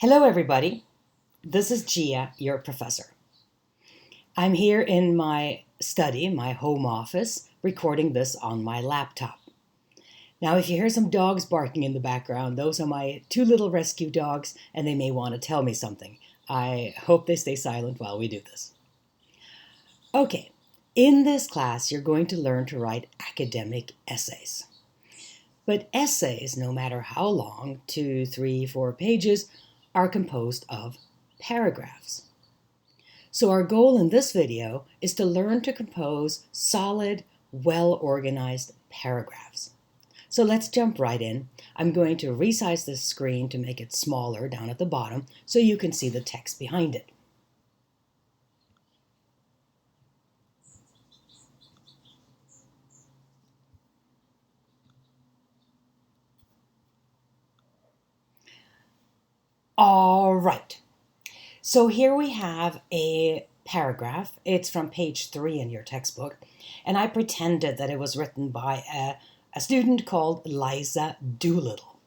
Hello, everybody. This is Gia, your professor. I'm here in my study, my home office, recording this on my laptop. Now, if you hear some dogs barking in the background, those are my two little rescue dogs, and they may want to tell me something. I hope they stay silent while we do this. Okay, in this class, you're going to learn to write academic essays. But essays, no matter how long, 2, 3, 4 pages, are composed of paragraphs. So our goal in this video is to learn to compose solid, well-organized paragraphs. So let's jump right in. I'm going to resize this screen to make it smaller down at the bottom so you can see the text behind it. All right. So here we have a paragraph. It's from page 3 in your textbook. And I pretended that it was written by a student called Liza Doolittle.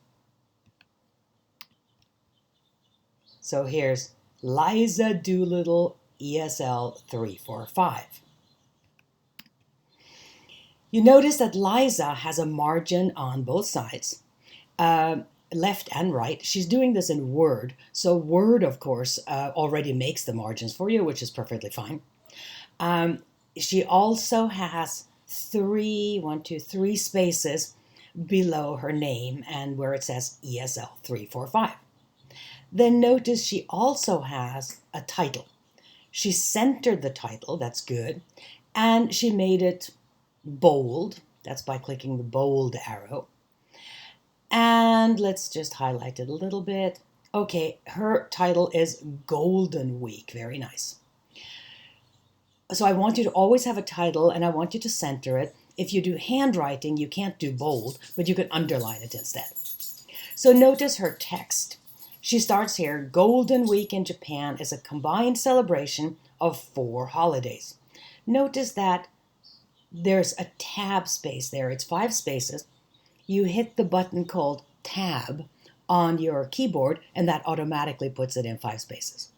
So here's Liza Doolittle, ESL 345. You notice that Liza has a margin on both sides. Left and right. She's doing this in Word. So Word, of course, already makes the margins for you, which is perfectly fine. She also has three spaces below her name and where it says ESL 345. Then notice she also has a title. She centered the title, that's good, and she made it bold. That's by clicking the bold arrow. And let's just highlight it a little bit. Okay, her title is Golden Week. Very nice. So I want you to always have a title and I want you to center it. If you do handwriting, you can't do bold, but you can underline it instead. So notice her text. She starts here, Golden Week in Japan is a combined celebration of 4 holidays. Notice that there's a tab space there. It's 5 spaces. You hit the button called Tab on your keyboard, and that automatically puts it in 5 spaces.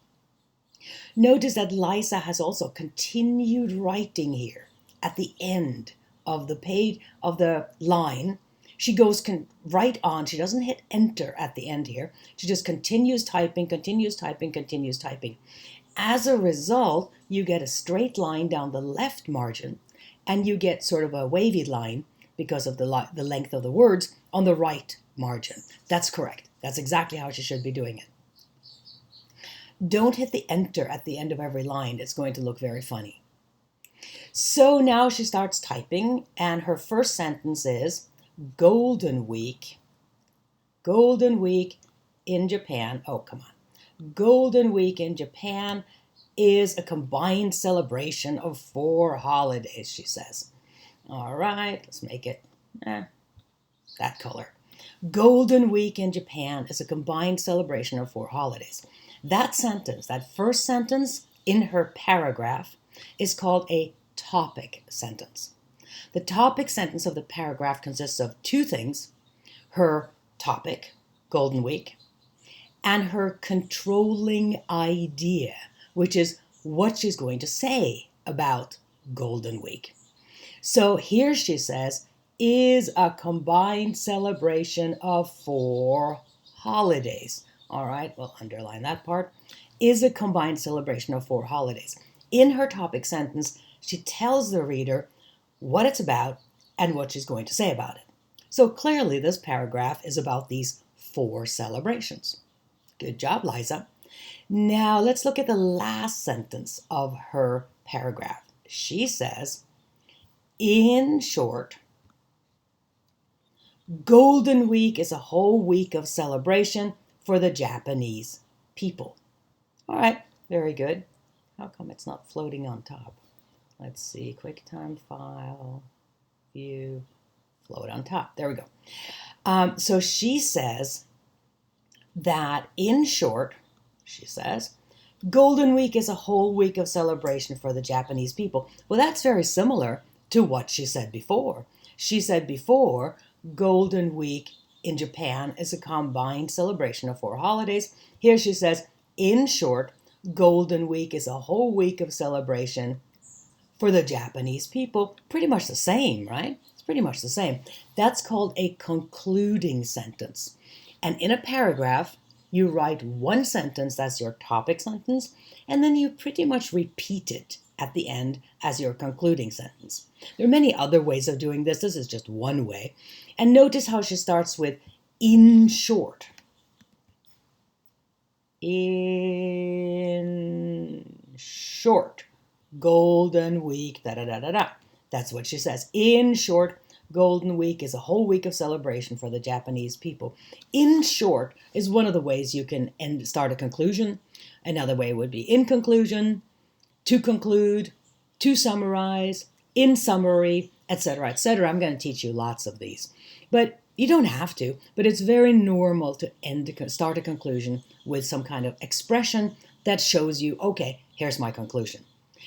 Notice that Liza has also continued writing here at the end of the page of the line. She goes right on. She doesn't hit enter at the end here. She just continues typing, continues typing, continues typing. As a result, you get a straight line down the left margin, and you get sort of a wavy line because of the length of the words on the right margin. That's correct. That's exactly how she should be doing it. Don't hit the enter at the end of every line. It's going to look very funny. So now she starts typing, and her first sentence is Golden Week. Golden Week in Japan. Oh, come on. Golden Week in Japan is a combined celebration of 4 holidays, she says. All right, let's make it that color. Golden Week in Japan is a combined celebration of 4 holidays. That sentence, that first sentence in her paragraph, is called a topic sentence. The topic sentence of the paragraph consists of 2 things: her topic, Golden Week, and her controlling idea, which is what she's going to say about Golden Week. So here she says, is a combined celebration of 4 holidays. All right, we'll underline that part. Is a combined celebration of 4 holidays. In her topic sentence, she tells the reader what it's about and what she's going to say about it. So clearly this paragraph is about these 4 celebrations. Good job, Liza. Now let's look at the last sentence of her paragraph. She says, in short, Golden Week is a whole week of celebration for the Japanese people. All right, very good. How come it's not floating on top? Let's see, QuickTime File, View, float on top. There we go. So she says that in short, she says, Golden Week is a whole week of celebration for the Japanese people. Well, that's very similar to what she said before. She said before, Golden Week in Japan is a combined celebration of 4 holidays. Here she says, in short, Golden Week is a whole week of celebration for the Japanese people. Pretty much the same, right? It's pretty much the same. That's called a concluding sentence. And in a paragraph, you write one sentence, that's your topic sentence, and then you pretty much repeat it at the end as your concluding sentence. There are many other ways of doing this. This is just one way. And notice how she starts with in short. In short, Golden Week, da da da da da. That's what she says. In short, Golden Week is a whole week of celebration for the Japanese people. In short is one of the ways you can start a conclusion. Another way would be in conclusion, to conclude, to summarize, in summary, etc., etc. I'm going to teach you lots of these. But you don't have to, but it's very normal to start a conclusion with some kind of expression that shows you, okay, here's my conclusion.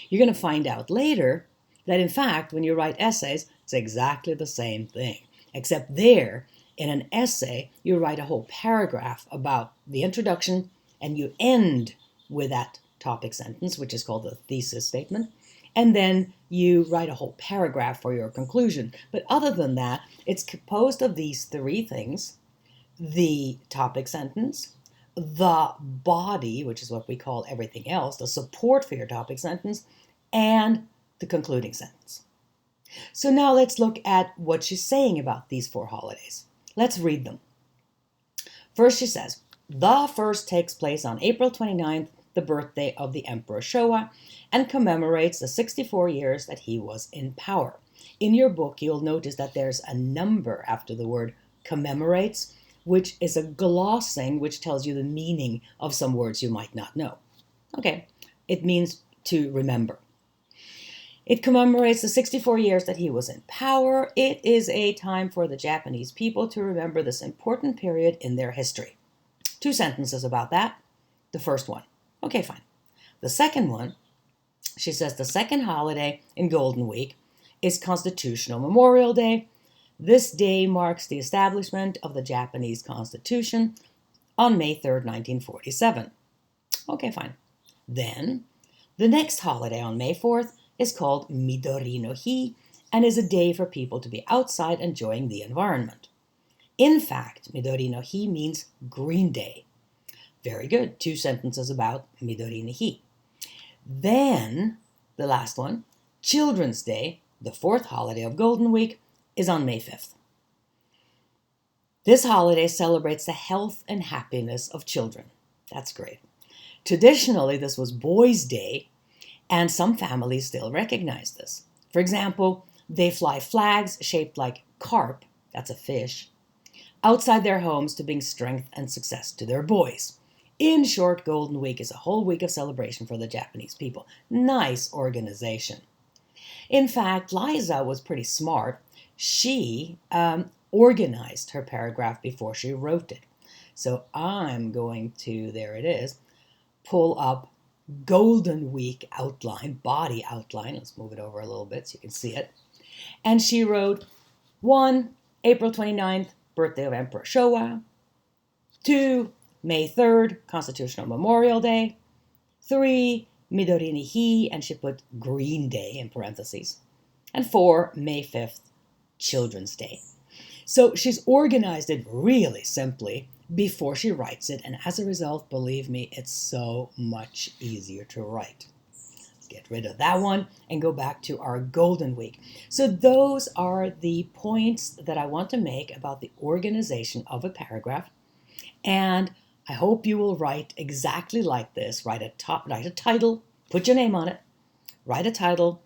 You're going to find out later that in fact, when you write essays, it's exactly the same thing, except there, in an essay, you write a whole paragraph about the introduction, and you end with that topic sentence, which is called the thesis statement, and then you write a whole paragraph for your conclusion. But other than that, it's composed of these 3 things: the topic sentence, the body, which is what we call everything else, the support for your topic sentence, and the concluding sentence. So now let's look at what she's saying about these 4 holidays. Let's read them. First she says, the first takes place on April 29th, the birthday of the Emperor Showa, and commemorates the 64 years that he was in power. In your book, you'll notice that there's a number after the word commemorates, which is a glossing, which tells you the meaning of some words you might not know. Okay, it means to remember. It commemorates the 64 years that he was in power. It is a time for the Japanese people to remember this important period in their history. 2 sentences about that. The first one. Okay, fine. The second one, she says the second holiday in Golden Week is Constitutional Memorial Day. This day marks the establishment of the Japanese Constitution on May 3rd, 1947. Okay, fine. Then, the next holiday on May 4th is called Midori no Hi and is a day for people to be outside enjoying the environment. In fact, Midori no Hi means Green Day. Very good. 2 sentences about Midori no Hi. Then, the last one, Children's Day, the 4th holiday of Golden Week, is on May 5th. This holiday celebrates the health and happiness of children. That's great. Traditionally, this was Boys' Day, and some families still recognize this. For example, they fly flags shaped like carp, that's a fish, outside their homes to bring strength and success to their boys. In short, Golden Week is a whole week of celebration for the Japanese people. Nice organization. In fact, Liza was pretty smart. She organized her paragraph before she wrote it. So I'm going to, there it is, pull up Golden Week outline, body outline. Let's move it over a little bit so you can see it. And she wrote 1, April 29th, birthday of Emperor Showa. 2, May 3rd, Constitutional Memorial Day. 3, Midori no Hi, and she put Green Day in parentheses. And 4, May 5th, Children's Day. So she's organized it really simply before she writes it, and as a result, believe me, it's so much easier to write. Let's get rid of that one and go back to our Golden Week. So those are the points that I want to make about the organization of a paragraph, and I hope you will write exactly like this. Write a title, put your name on it, write a title,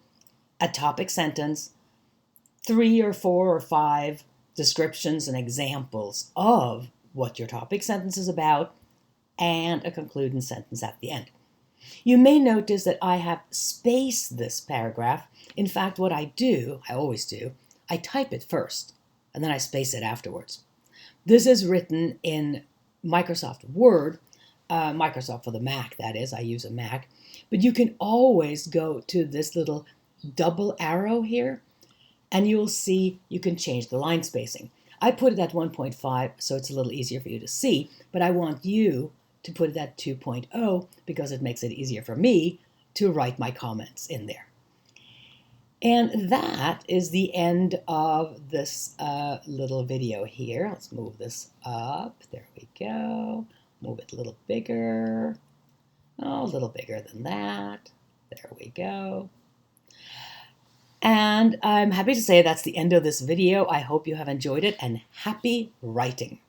a topic sentence, 3 or 4 or 5 descriptions and examples of what your topic sentence is about, and a concluding sentence at the end. You may notice that I have spaced this paragraph. In fact, what I always do, I type it first, and then I space it afterwards. This is written in Microsoft Word, Microsoft for the Mac, that is. I use a Mac. But you can always go to this little double arrow here, and you'll see you can change the line spacing. I put it at 1.5 so it's a little easier for you to see, but I want you to put it at 2.0 because it makes it easier for me to write my comments in there. And that is the end of this little video here. Let's move this up. There we go. Move it a little bigger. Oh, a little bigger than that. There we go. And I'm happy to say that's the end of this video. I hope you have enjoyed it, and happy writing.